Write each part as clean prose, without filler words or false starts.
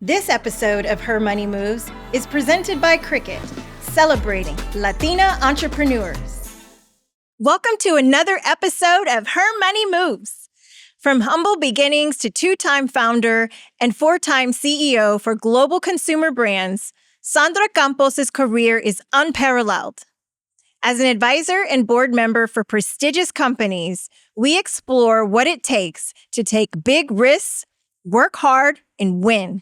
This episode of Her Money Moves is presented by Cricket, celebrating Latina entrepreneurs. Welcome to another episode of Her Money Moves. From humble beginnings to two-time founder and four-time CEO for global consumer brands, Sandra Campos' career is unparalleled. As an advisor and board member for prestigious companies, we explore what it takes to take big risks, work hard, and win.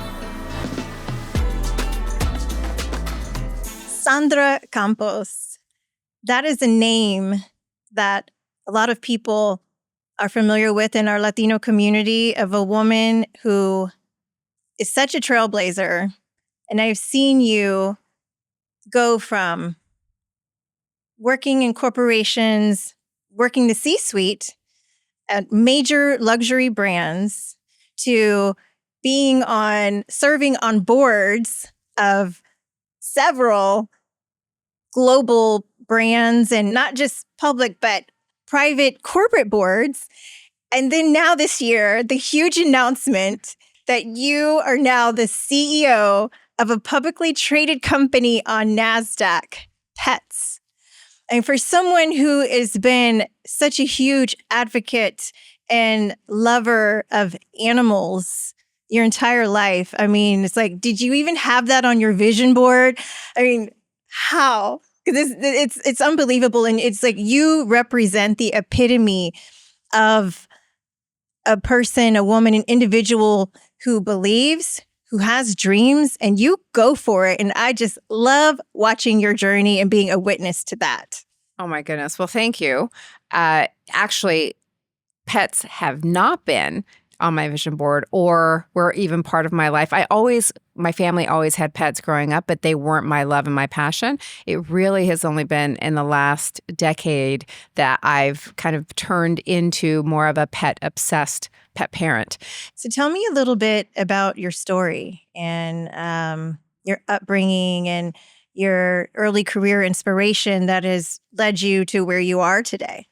Sandra Campos. That is a name that a lot of people are familiar with in our Latino community, of a woman who is such a trailblazer. And I've seen you go from working in corporations, working the C-suite at major luxury brands, to serving on boards of several global brands, and not just public, but private corporate boards. And then now this year, the huge announcement that you are now the CEO of a publicly traded company on NASDAQ, Pets. And for someone who has been such a huge advocate and lover of animals your entire life, I mean, it's like, did you even have that on your vision board? I mean, how? Because it's unbelievable. And it's like you represent the epitome of a person, a woman, an individual who believes, who has dreams, and you go for it. And I just love watching your journey and being a witness to that. Oh my goodness. Well, thank you. Actually, pets have not been on my vision board or were even part of my life. My family always had pets growing up, but they weren't my love and my passion. It really has only been in the last decade that I've kind of turned into more of a pet-obsessed pet parent. So tell me a little bit about your story and your upbringing and your early career inspiration that has led you to where you are today.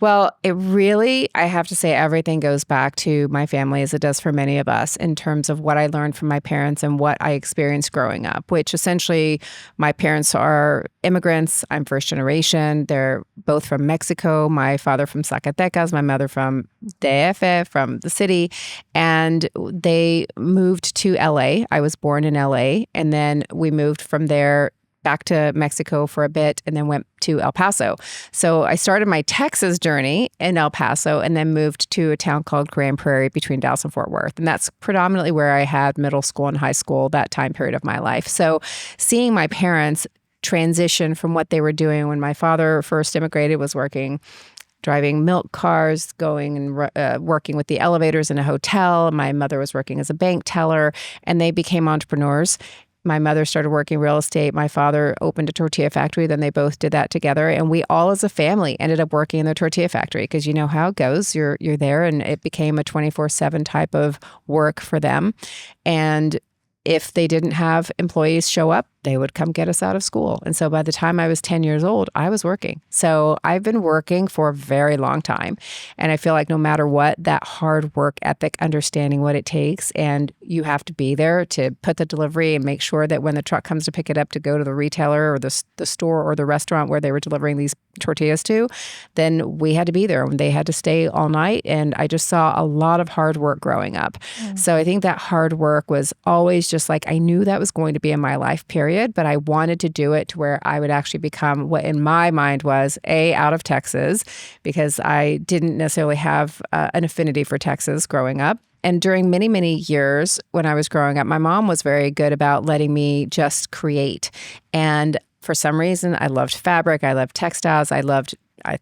Well, it really, I have to say, everything goes back to my family, as it does for many of us, in terms of what I learned from my parents and what I experienced growing up, which essentially my parents are immigrants. I'm first generation. They're both from Mexico. My father from Zacatecas, my mother from DF, from the city. And they moved to LA. I was born in LA. And then we moved from there back to Mexico for a bit, and then went to El Paso. So I started my Texas journey in El Paso and then moved to a town called Grand Prairie between Dallas and Fort Worth. And that's predominantly where I had middle school and high school, that time period of my life. So seeing my parents transition from what they were doing when my father first immigrated, was driving milk cars, going and working with the elevators in a hotel. My mother was working as a bank teller, and they became entrepreneurs. My mother started working real estate. My father opened a tortilla factory. Then they both did that together. And we all as a family ended up working in the tortilla factory, because you know how it goes. You're there, and it became a 24/7 type of work for them. And if they didn't have employees show up, they would come get us out of school. And so by the time I was 10 years old, I was working. So I've been working for a very long time. And I feel like no matter what, that hard work ethic, understanding what it takes, and you have to be there to put the delivery and make sure that when the truck comes to pick it up to go to the retailer or the store or the restaurant where they were delivering these tortillas to, then we had to be there. They had to stay all night. And I just saw a lot of hard work growing up. So I think that hard work was always just like, I knew that was going to be in my life, period. But I wanted to do it to where I would actually become what in my mind was out of Texas, because I didn't necessarily have an affinity for Texas growing up. And during many, many years when I was growing up, my mom was very good about letting me just create. And for some reason, I loved fabric. I loved textiles. I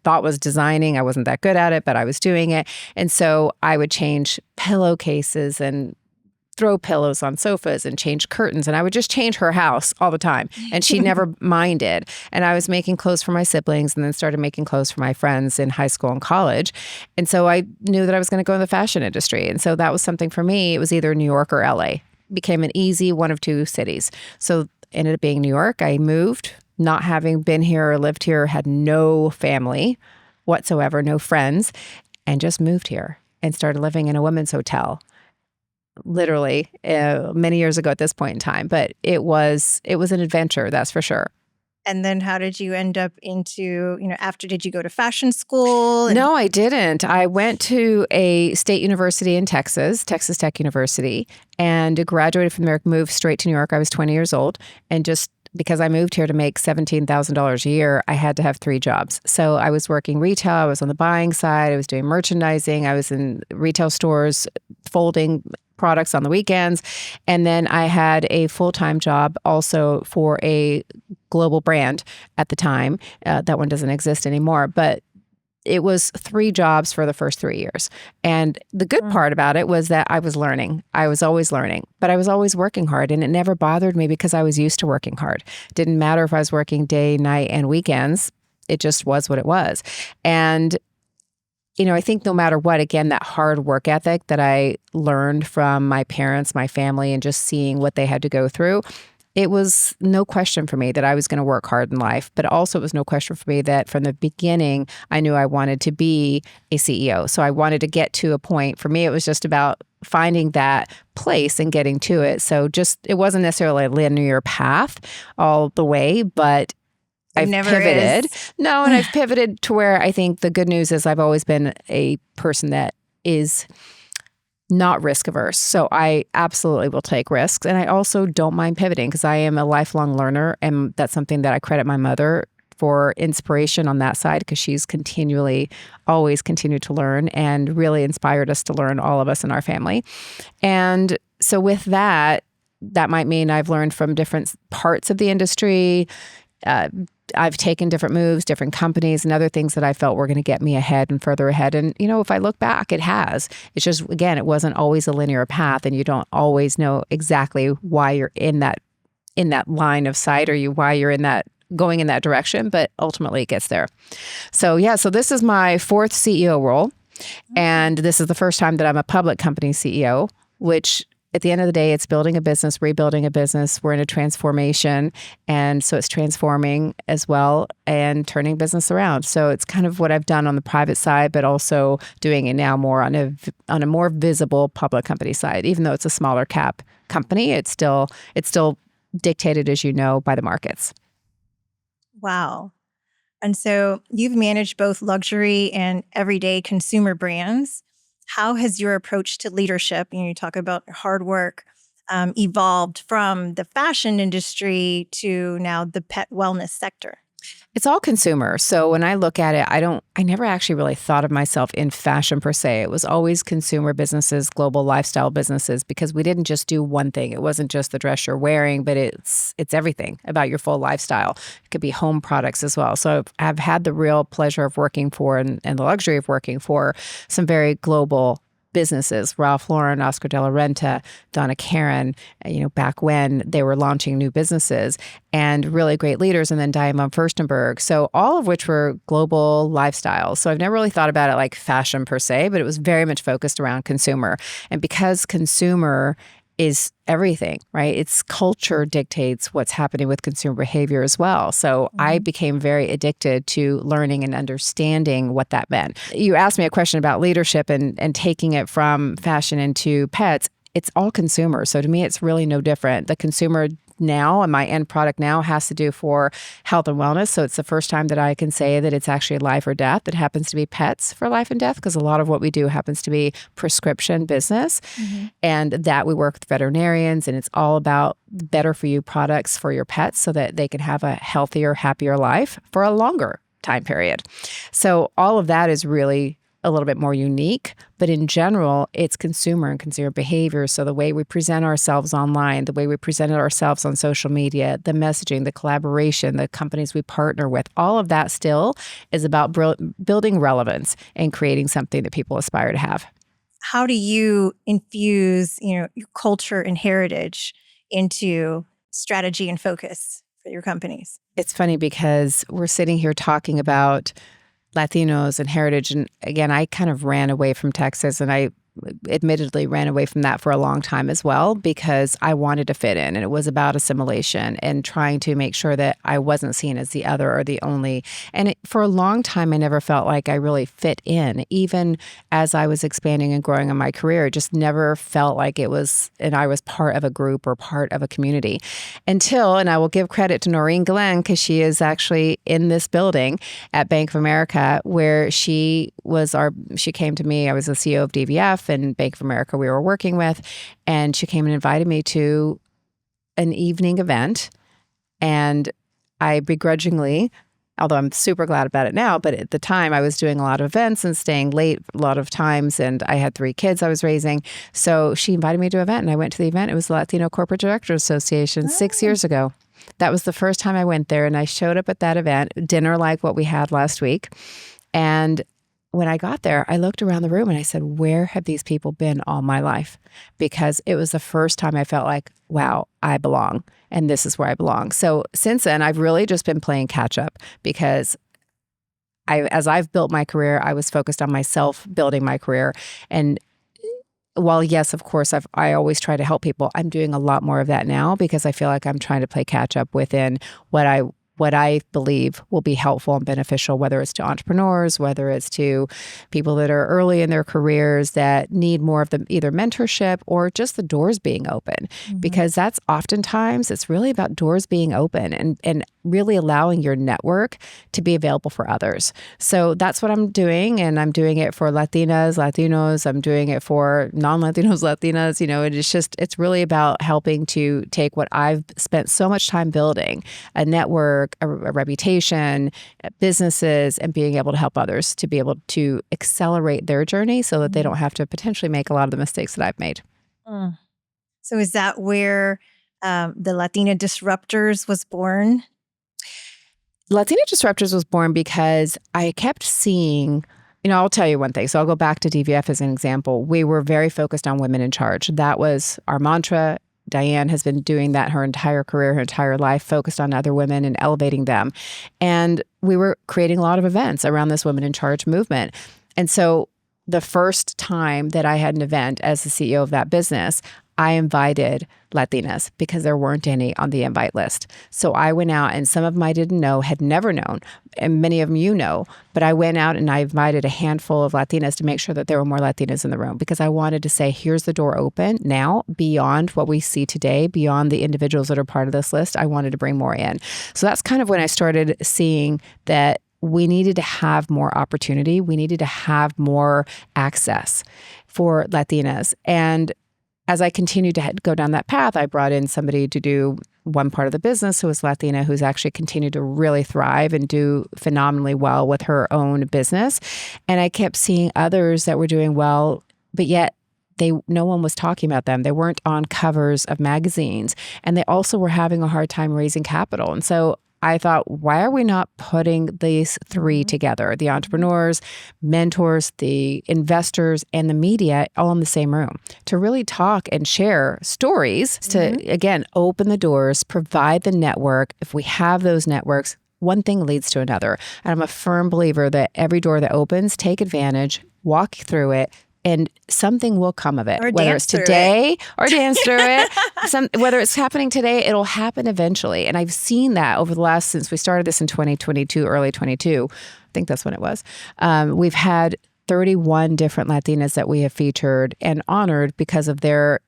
thought was designing. I wasn't that good at it, but I was doing it. And so I would change pillowcases and throw pillows on sofas and change curtains. And I would just change her house all the time. And she never minded. And I was making clothes for my siblings, and then started making clothes for my friends in high school and college. And so I knew that I was going to go in the fashion industry. And so that was something for me. It was either New York or LA. Became an easy one of two cities. So ended up being New York. I moved, not having been here or lived here, had no family whatsoever, no friends, and just moved here and started living in a women's hotel. literally many years ago at this point in time. But it was an adventure, that's for sure. And then how did you end up into, after did you go to fashion school? No, I didn't. I went to a state university in Texas, Texas Tech University, and graduated from there, moved straight to New York. I was 20 years old. And just because I moved here to make $17,000 a year, I had to have 3 jobs. So I was working retail, I was on the buying side, I was doing merchandising, I was in retail stores, folding products on the weekends. And then I had a full-time job also for a global brand at the time. That one doesn't exist anymore, but it was 3 jobs for the first 3 years. And the good part about it was that I was learning. I was always learning, but I was always working hard, and it never bothered me because I was used to working hard. It didn't matter if I was working day, night, and weekends. It just was what it was. And I think no matter what, again, that hard work ethic that I learned from my parents, my family, and just seeing what they had to go through, it was no question for me that I was going to work hard in life. But also it was no question for me that from the beginning, I knew I wanted to be a CEO. So I wanted to get to a point. For me, it was just about finding that place and getting to it. So it wasn't necessarily a linear path all the way, but I've pivoted. No, and I've pivoted to where I think the good news is I've always been a person that is not risk averse. So I absolutely will take risks. And I also don't mind pivoting because I am a lifelong learner. And that's something that I credit my mother for inspiration on that side, because she's always continued to learn and really inspired us to learn, all of us in our family. And so with that might mean I've learned from different parts of the industry. I've taken different moves, different companies, and other things that I felt were going to get me ahead and further ahead. And, if I look back, it has. It's just, again, it wasn't always a linear path, and you don't always know exactly why you're in that line of sight, or why you're going in that direction, but ultimately it gets there. So this is my 4th CEO role. And this is the first time that I'm a public company CEO, which at the end of the day, it's building a business, rebuilding a business. We're in a transformation. And so it's transforming as well and turning business around. So it's kind of what I've done on the private side, but also doing it now more on a more visible public company side. Even though it's a smaller cap company, it's still dictated, as you know, by the markets. Wow. And so you've managed both luxury and everyday consumer brands. How has your approach to leadership, you talk about hard work, evolved from the fashion industry to now the pet wellness sector? It's all consumer. So when I look at it, I never actually really thought of myself in fashion per se. It was always consumer businesses, global lifestyle businesses, because we didn't just do one thing. It wasn't just the dress you're wearing, but it's everything about your full lifestyle. It could be home products as well. So I've had the real pleasure of working for and the luxury of working for some very global businesses, Ralph Lauren, Oscar de la Renta, Donna Karan, back when they were launching new businesses, and really great leaders, and then Diamond Furstenberg. So all of which were global lifestyles. So I've never really thought about it like fashion per se, but it was very much focused around consumer. And because consumer is everything, right? It's culture dictates what's happening with consumer behavior as well. So I became very addicted to learning and understanding what that meant. You asked me a question about leadership and taking it from fashion into pets. It's all consumer. So to me, it's really no different. The consumer now and my end product now has to do for health and wellness. So it's the first time that I can say that it's actually life or death. It happens to be pets for life and death, because a lot of what we do happens to be prescription business. And that we work with veterinarians, and it's all about better for you products for your pets so that they can have a healthier, happier life for a longer time period. So all of that is really a little bit more unique, but in general, it's consumer and consumer behavior. So the way we present ourselves online, the way we presented ourselves on social media, the messaging, the collaboration, the companies we partner with, all of that still is about building relevance and creating something that people aspire to have. How do you infuse, your culture and heritage into strategy and focus for your companies? It's funny because we're sitting here talking about Latinos and heritage. And again, I kind of ran away from Texas, and I admittedly ran away from that for a long time as well, because I wanted to fit in, and it was about assimilation and trying to make sure that I wasn't seen as the other or the only. And for a long time, I never felt like I really fit in. Even as I was expanding and growing in my career, it just never felt like it was, and I was part of a group or part of a community until, and I will give credit to Noreen Glenn, because she is actually in this building at Bank of America, where she came to me. I was the CEO of DVF and Bank of America we were working with, and she came and invited me to an evening event. And I begrudgingly, although I'm super glad about it now, but at the time I was doing a lot of events and staying late a lot of times, and I had 3 kids I was raising. So she invited me to an event, and I went to the event. It was the Latino Corporate Directors Association 6 years ago. That was the first time I went there, and I showed up at that event, dinner like what we had last week. And when I got there, I looked around the room and I said, where have these people been all my life? Because it was the first time I felt like, wow, I belong, and this is where I belong. So since then, I've really just been playing catch up, because as I've built my career, I was focused on myself building my career. And while, yes, of course, I always try to help people, I'm doing a lot more of that now, because I feel like I'm trying to play catch up within what I believe will be helpful and beneficial, whether it's to entrepreneurs, whether it's to people that are early in their careers that need more of the either mentorship or just the doors being open. Because that's oftentimes, it's really about doors being open and really allowing your network to be available for others. So that's what I'm doing. And I'm doing it for Latinas, Latinos. I'm doing it for non-Latinos, Latinas. It's really about helping to take what I've spent so much time building, a network, a reputation, businesses, and being able to help others to be able to accelerate their journey so that they don't have to potentially make a lot of the mistakes that I've made. So is that where the Latina Disruptors was born? Latina Disruptors was born because I kept seeing, I'll tell you one thing. So I'll go back to DVF as an example. We were very focused on women in charge. That was our mantra. Diane has been doing that her entire career, her entire life, focused on other women and elevating them. And we were creating a lot of events around this women in charge movement. And so the first time that I had an event as the CEO of that business, I invited Latinas because there weren't any on the invite list. So I went out, and some of them I didn't know, had never known, and many of them you know, but I went out and I invited a handful of Latinas to make sure that there were more Latinas in the room, because I wanted to say, here's the door open now beyond what we see today, beyond the individuals that are part of this list. I wanted to bring more in. So that's kind of when I started seeing that we needed to have more opportunity. We needed to have more access for Latinas. And as I continued to go down that path, I brought in somebody to do one part of the business who was Latina, who's actually continued to really thrive and do phenomenally well with her own business. And I kept seeing others that were doing well, but yet no one was talking about them. They weren't on covers of magazines. And they also were having a hard time raising capital. And so I thought, why are we not putting these 3 together? The entrepreneurs, mentors, the investors, and the media all in the same room to really talk and share stories to, again, open the doors, provide the network. If we have those networks, one thing leads to another. And I'm a firm believer that every door that opens, take advantage, walk through it, and something will come of it. Or whether dance it's today or dance through it. Whether it's happening today, it'll happen eventually. And I've seen that over the last, since we started this in 2022, early 22, I think that's when it was. We've had 31 different Latinas that we have featured and honored because of their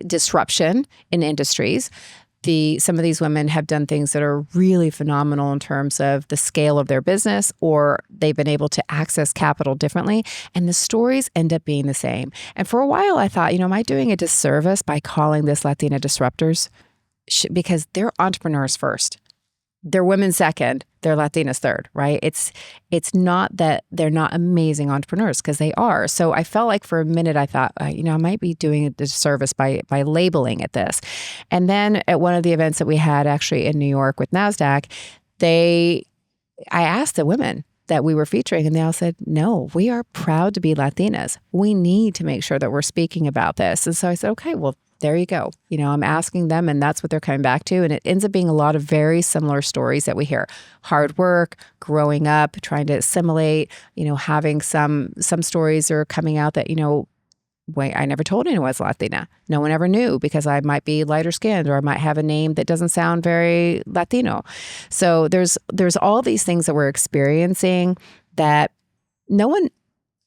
disruption in industries. Some of these women have done things that are really phenomenal in terms of the scale of their business, or they've been able to access capital differently, and the stories end up being the same. And for a while I thought, am I doing a disservice by calling this Latina Disruptors? Because they're entrepreneurs first. They're women second, they're Latinas third, right? It's not that they're not amazing entrepreneurs, because they are. So I felt like for a minute I thought, I might be doing a disservice by labeling it this. And then at one of the events that we had actually in New York with NASDAQ, I asked the women that we were featuring, and they all said, no, we are proud to be Latinas. We need to make sure that we're speaking about this. And so I said, okay, well, there you go. I'm asking them, and that's what they're coming back to. And it ends up being a lot of very similar stories that we hear. Hard work, growing up, trying to assimilate, having some stories are coming out that, I never told anyone I was Latina. No one ever knew because I might be lighter skinned or I might have a name that doesn't sound very Latino. So there's all these things that we're experiencing that no one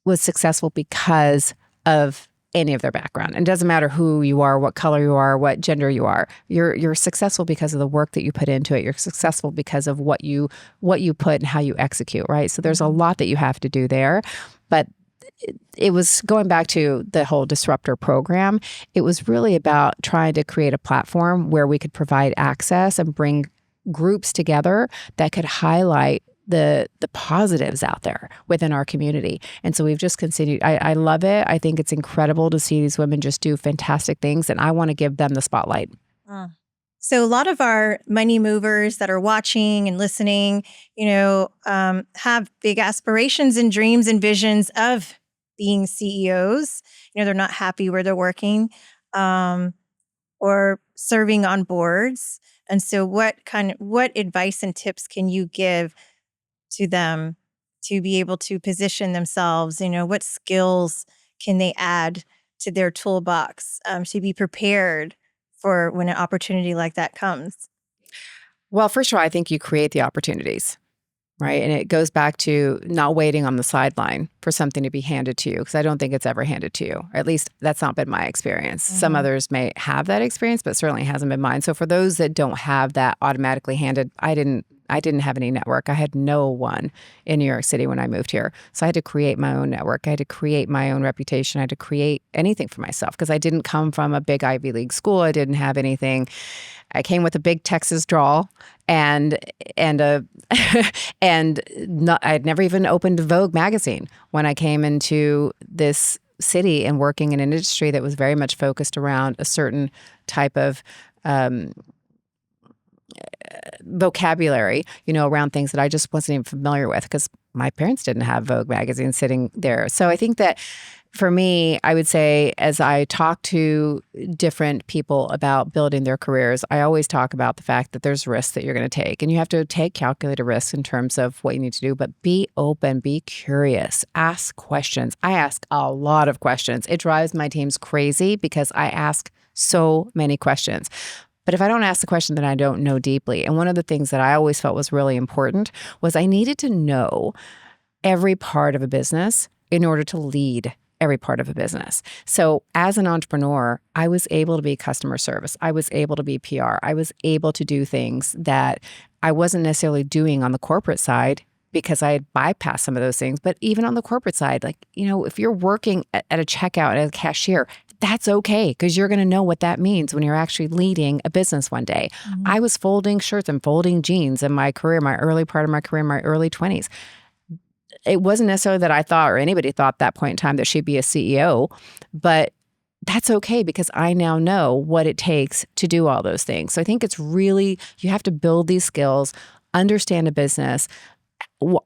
was successful because of any of their background. And it doesn't matter who you are, what color you are, what gender you are. You're successful because of the work that you put into it. You're successful because of what you put and how you execute, right? So there's a lot that you have to do there. But it was going back to the whole disruptor program. It was really about trying to create a platform where we could provide access and bring groups together that could highlight the positives out there within our community. And so we've just continued. I love it. I think it's incredible to see these women just do fantastic things, and I want to give them the spotlight. So a lot of our money movers that are watching and listening, have big aspirations and dreams and visions of being CEOs. They're not happy where they're working or serving on boards. And so what advice and tips can you give to them to be able to position themselves? What skills can they add to their toolbox to be prepared for when an opportunity like that comes? Well, first of all, I think you create the opportunities, right? And it goes back to not waiting on the sideline for something to be handed to you, because I don't think it's ever handed to you. Or at least that's not been my experience. Some others may have that experience, but certainly hasn't been mine. So for those that don't have that automatically handed, I didn't have any network. I had no one in New York City when I moved here. So I had to create my own network. I had to create my own reputation. I had to create anything for myself because I didn't come from a big Ivy League school. I didn't have anything. I came with a big Texas drawl and I'd never even opened Vogue magazine when I came into this city and working in an industry that was very much focused around a certain type of vocabulary, around things that I just wasn't even familiar with because my parents didn't have Vogue magazine sitting there. So I think that for me, I would say as I talk to different people about building their careers, I always talk about the fact that there's risks that you're going to take. And you have to take calculated risks in terms of what you need to do, but be open, be curious, ask questions. I ask a lot of questions. It drives my teams crazy because I ask so many questions. But if I don't ask the question, then I don't know deeply. And one of the things that I always felt was really important was I needed to know every part of a business in order to lead every part of a business. So as an entrepreneur, I was able to be customer service. I was able to be PR. I was able to do things that I wasn't necessarily doing on the corporate side because I had bypassed some of those things. But even on the corporate side, if you're working at a checkout as a cashier, that's okay because you're going to know what that means when you're actually leading a business one day. I was folding shirts and folding jeans in my career, my early part of my career, my early 20s. It wasn't necessarily that I thought or anybody thought at that point in time that she'd be a CEO, but that's okay because I now know what it takes to do all those things. So I think it's really, you have to build these skills, understand a business,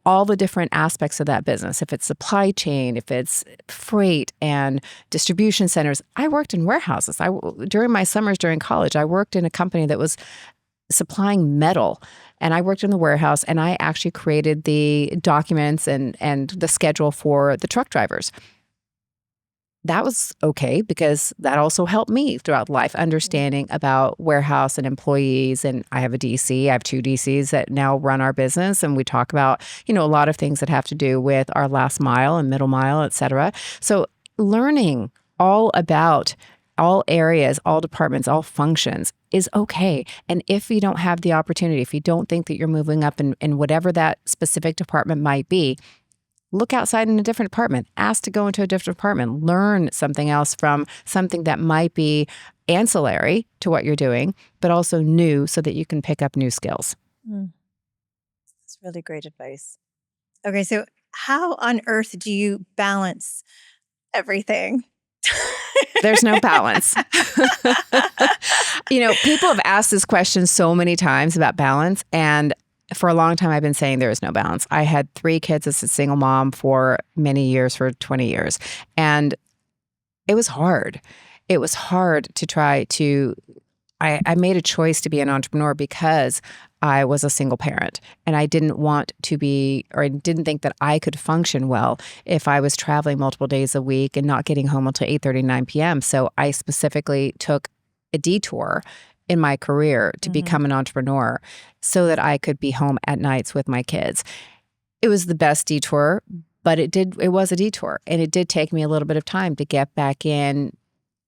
all the different aspects of that business. If it's supply chain, if it's freight and distribution centers. I worked in warehouses. During my summers during college, I worked in a company that was supplying metal. And I worked in the warehouse and I actually created the documents and the schedule for the truck drivers. That was okay because that also helped me throughout life, understanding about warehouse and employees. And I have a DC. I have 2 DCs that now run our business. And we talk about, a lot of things that have to do with our last mile and middle mile, et cetera. So learning all about all areas, all departments, all functions is okay. And if you don't have the opportunity, if you don't think that you're moving up in whatever that specific department might be, look outside in a different department. Ask to go into a different department. Learn something else from something that might be ancillary to what you're doing, but also new so that you can pick up new skills. That's really great advice. Okay, so how on earth do you balance everything? There's no balance. People have asked this question so many times about balance. And for a long time, I've been saying there is no balance. I had 3 kids as a single mom for many years, for 20 years. And it was hard. It was hard to try to I made a choice to be an entrepreneur because I was a single parent and I didn't want to be, or I didn't think that I could function well if I was traveling multiple days a week and not getting home until 8:30, 9 p.m. So I specifically took a detour in my career to become an entrepreneur so that I could be home at nights with my kids. It was the best detour, but it was a detour. And it did take me a little bit of time to get back in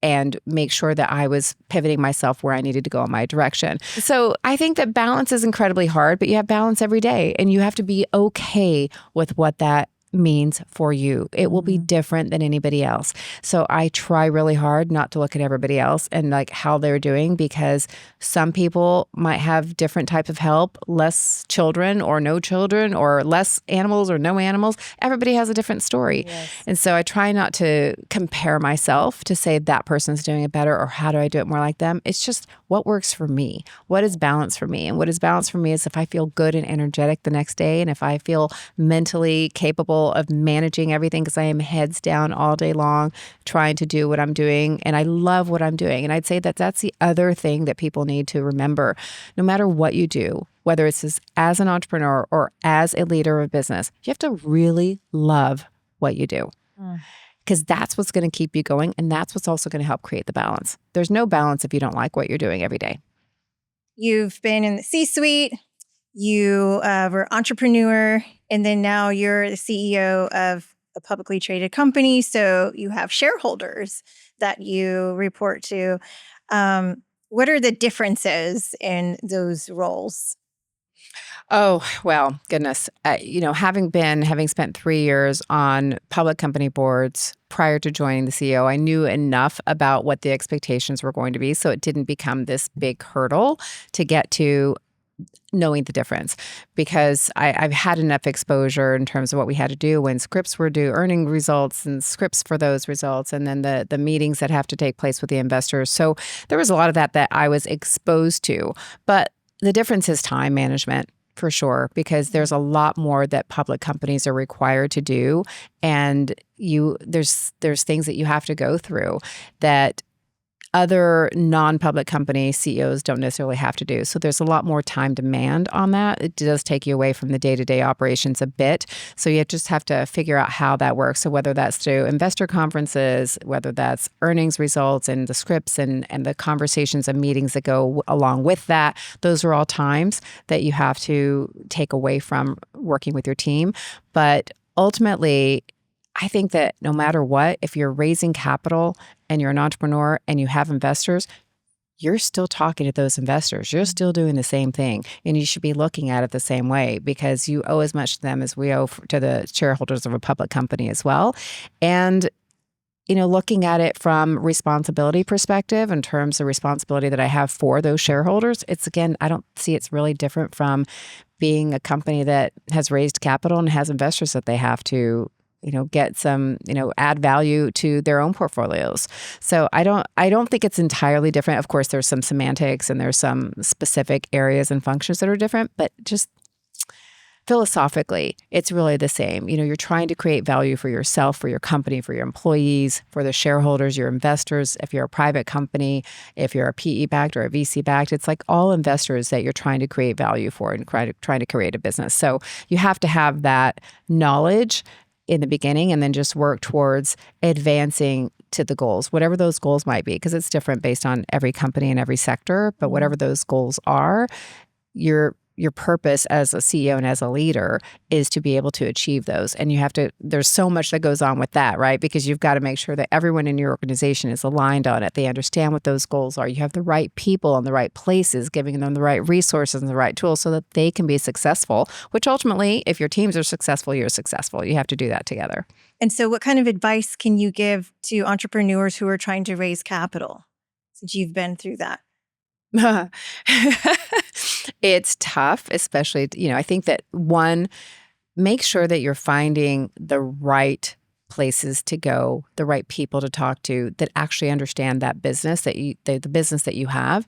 and make sure that I was pivoting myself where I needed to go in my direction. So I think that balance is incredibly hard, but you have balance every day and you have to be okay with what that means for you. It will be different than anybody else. So I try really hard not to look at everybody else and like how they're doing, because some people might have different types of help, less children or no children, or less animals or no animals. Everybody has a different story. Yes. And so I try not to compare myself to say that person's doing it better or how do I do it more like them. It's just what works for me. What is balance for me? And what is balance for me is if I feel good and energetic the next day, and if I feel mentally capable of managing everything, because I am heads down all day long trying to do what I'm doing, and I love what I'm doing. And I'd say that that's the other thing that people need to remember. No matter what you do, whether it's as an entrepreneur or as a leader of business, you have to really love what you do. Because that's what's going to keep you going, and that's what's also going to help create the balance. There's no balance if you don't like what you're doing every day. You've been in the C-suite, you were entrepreneur, and then now you're the CEO of a publicly traded company. So you have shareholders that you report to. What are the differences in those roles? Oh, well, goodness. Having spent 3 years on public company boards prior to joining the CEO, I knew enough about what the expectations were going to be. So it didn't become this big hurdle to get to knowing the difference, because I've had enough exposure in terms of what we had to do when scripts were due, earning results and scripts for those results, and then the meetings that have to take place with the investors. So there was a lot of that I was exposed to. But the difference is time management. For sure, because there's a lot more that public companies are required to do, and there's things that you have to go through that other non-public company CEOs don't necessarily have to do. So there's a lot more time demand on that. It does take you away from the day-to-day operations a bit. So you just have to figure out how that works. So whether that's through investor conferences, whether that's earnings results and the scripts and the conversations and meetings that go along with that, those are all times that you have to take away from working with your team. But ultimately, I think that no matter what, if you're raising capital and you're an entrepreneur and you have investors, you're still talking to those investors. You're still doing the same thing. And you should be looking at it the same way, because you owe as much to them as we owe to the shareholders of a public company as well. And looking at it from responsibility perspective, in terms of responsibility that I have for those shareholders, I don't see it's really different from being a company that has raised capital and has investors that they have to get some, add value to their own portfolios. So I don't think it's entirely different. Of course, there's some semantics and there's some specific areas and functions that are different, but just philosophically, it's really the same. You're trying to create value for yourself, for your company, for your employees, for the shareholders, your investors. If you're a private company, if you're a PE-backed or a VC-backed, it's like all investors that you're trying to create value for and trying to create a business. So you have to have that knowledge in the beginning, and then just work towards advancing to the goals, whatever those goals might be, because it's different based on every company and every sector. But whatever those goals are, your purpose as a CEO and as a leader is to be able to achieve those. And there's so much that goes on with that, right? Because you've got to make sure that everyone in your organization is aligned on it. They understand what those goals are. You have the right people in the right places, giving them the right resources and the right tools so that they can be successful, which ultimately, if your teams are successful, you're successful. You have to do that together. And so what kind of advice can you give to entrepreneurs who are trying to raise capital, since you've been through that? It's tough, especially, I think that one, make sure that you're finding the right places to go, the right people to talk to that actually understand that business, the business that you have.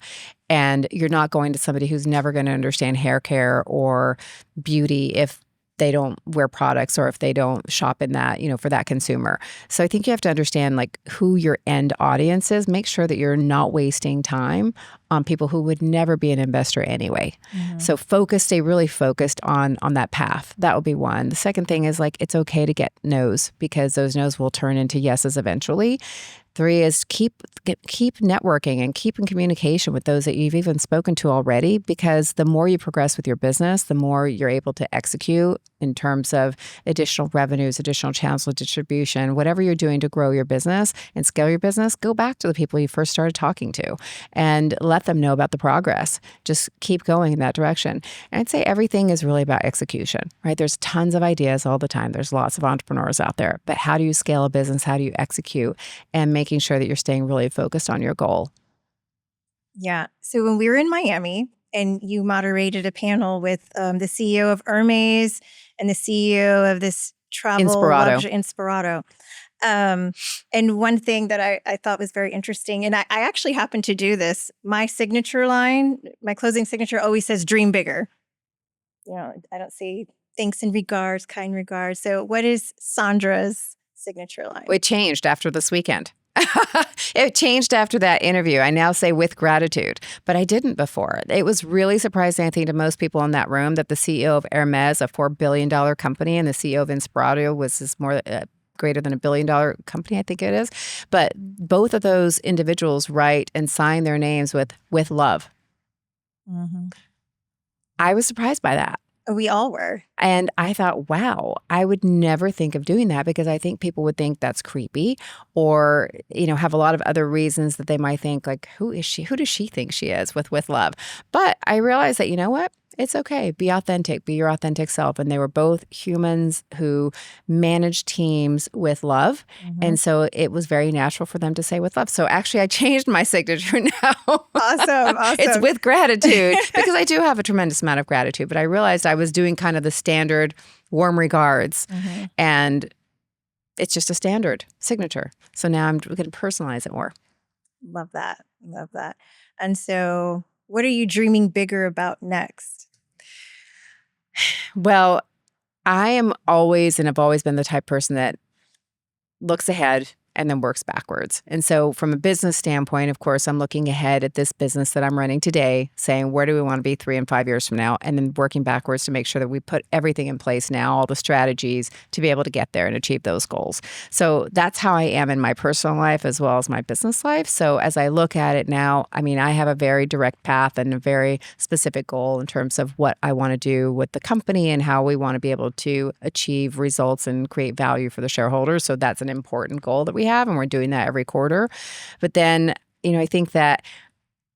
And you're not going to somebody who's never going to understand hair care or beauty if they don't wear products or if they don't shop in that, for that consumer. So I think you have to understand who your end audience is. Make sure that you're not wasting time on people who would never be an investor anyway. So stay really focused on that path. That would be one. The second thing is like, it's okay to get no's because those no's will turn into yeses eventually. 3 is keep networking and keep in communication with those that you've even spoken to already, because the more you progress with your business, the more you're able to execute in terms of additional revenues, additional channels of distribution, whatever you're doing to grow your business and scale your business. Go back to the people you first started talking to and let them know about the progress. Just keep going in that direction. And I'd say everything is really about execution, right? There's tons of ideas all the time. There's lots of entrepreneurs out there, but how do you scale a business? How do you execute? And making sure that you're staying really focused on your goal. Yeah. So when we were in Miami and you moderated a panel with the CEO of Hermes and the CEO of this travel luxury Inspirato. And one thing that I thought was very interesting, and I actually happen to do this, my signature line, my closing signature always says dream bigger. You know, I don't say thanks and regards, kind regards. So what is Sandra's signature line? It changed after this weekend. It changed after that interview. I now say with gratitude, but I didn't before. It was really surprising, I think, to most people in that room that the CEO of Hermes, a $4 billion company, and the CEO of Inspirato was this greater than $1 billion company, I think it is. But both of those individuals write and sign their names with love. I was surprised by that. We all were. And I thought, wow, I would never think of doing that because I think people would think that's creepy or, have a lot of other reasons that they might think like, who is she? Who does she think she is with love? But I realized that, you know what? It's okay. Be authentic. Be your authentic self. And they were both humans who managed teams with love. And so it was very natural for them to say with love. So actually, I changed my signature now. Awesome. It's with gratitude because I do have a tremendous amount of gratitude. But I realized I was doing kind of the standard warm regards. And it's just a standard signature. So now I'm going to personalize it more. Love that. Love that. And so what are you dreaming bigger about next? Well, I am always and have always been the type of person that looks ahead and then works backwards. And so from a business standpoint, of course, I'm looking ahead at this business that I'm running today, saying, where do we want to be 3 and 5 years from now? And then working backwards to make sure that we put everything in place now, all the strategies to be able to get there and achieve those goals. So that's how I am in my personal life as well as my business life. So as I look at it now, I mean, I have a very direct path and a very specific goal in terms of what I want to do with the company and how we want to be able to achieve results and create value for the shareholders. So that's an important goal that we have, and we're doing that every quarter. But then, I think that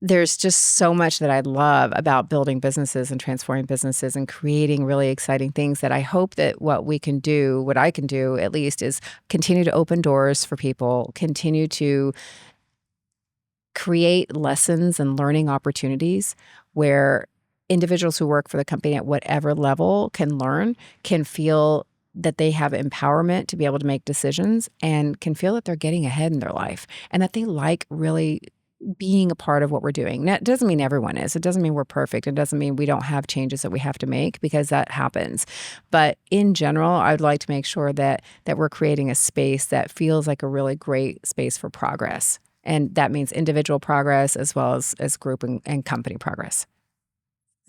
there's just so much that I love about building businesses and transforming businesses and creating really exciting things that I hope that what I can do at least, is continue to open doors for people, continue to create lessons and learning opportunities where individuals who work for the company at whatever level can learn, can feel that they have empowerment to be able to make decisions and can feel that they're getting ahead in their life and that they like really being a part of what we're doing. That doesn't mean everyone is. It doesn't mean we're perfect. It doesn't mean we don't have changes that we have to make, because that happens. But in general, I'd like to make sure that we're creating a space that feels like a really great space for progress. And that means individual progress as well as group and company progress.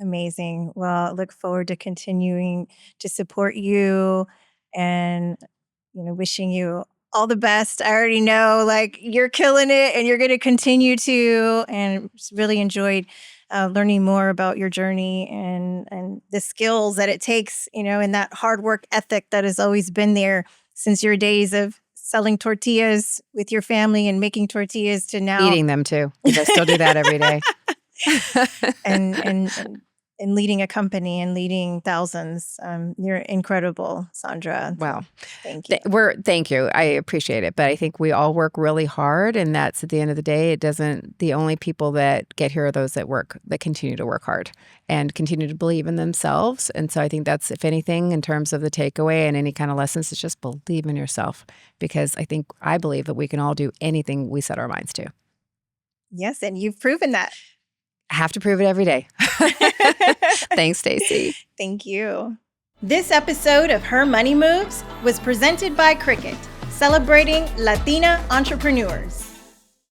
Amazing. Well, I look forward to continuing to support you and, wishing you all the best. I already know you're killing it and you're going to continue to, and just really enjoyed learning more about your journey and the skills that it takes, and that hard work ethic that has always been there since your days of selling tortillas with your family and making tortillas to now eating them too. I still do that every day. and leading a company and leading thousands. You're incredible, Sandra. Wow. Thank you. Thank you. I appreciate it. But I think we all work really hard, and that's at the end of the day, the only people that get here are those that continue to work hard and continue to believe in themselves. And so I think that's, if anything, in terms of the takeaway and any kind of lessons, it's just believe in yourself, because I believe that we can all do anything we set our minds to. Yes. And you've proven that. I have to prove it every day. Thanks, Stacey. Thank you. This episode of Her Money Moves was presented by Cricket, celebrating Latina entrepreneurs.